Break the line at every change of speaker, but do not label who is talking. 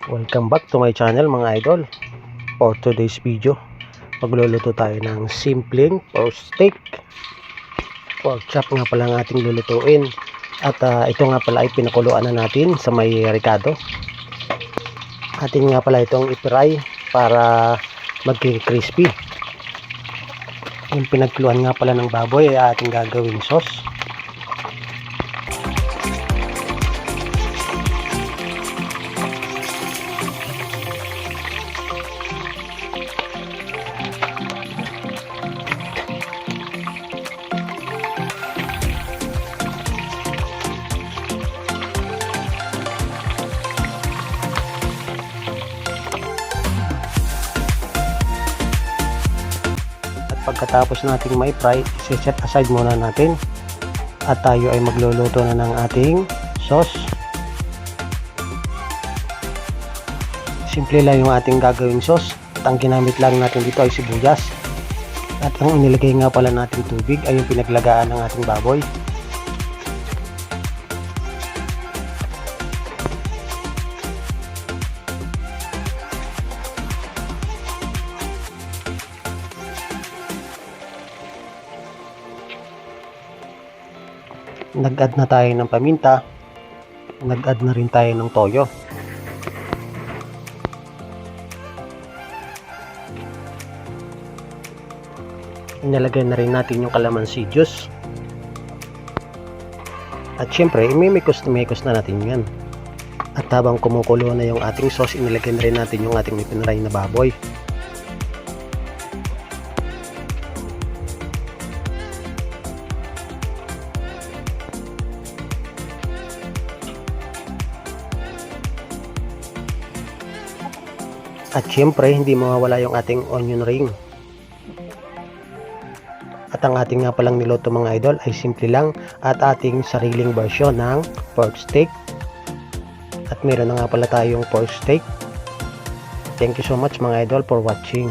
Welcome back to my channel mga idol. For today's video, magluluto tayo ng simpleng pork steak. Pork chop nga pala ang ating lulutuin. At ito nga pala ay pinakuluan na natin sa may ricado. Atin nga pala itong i-fry para maging crispy. Yung pinagkuluan nga pala ng baboy ay ating gagawin sauce. Pagkatapos nating may fry, set aside muna natin at tayo ay magluluto na ng ating sauce. Simple lang yung ating gagawing sauce at ang ginamit lang natin dito ay sibuyas at ang inilagay nga pala natin tubig ay yung pinaglagaan ng ating baboy. Nag-add na tayo ng paminta, nag-add na rin tayo ng toyo. Inalagay na rin natin yung calamansi juice. At syempre, imimikos na natin yan. At habang kumukulo na yung ating sauce, inalagay na rin natin yung ating ipinray na baboy. At syempre, hindi mawawala yung ating onion ring. At ang ating nga palang niluto mga idol ay simple lang at ating sariling version ng pork steak. At meron na nga pala tayong pork steak. Thank you so much mga idol for watching.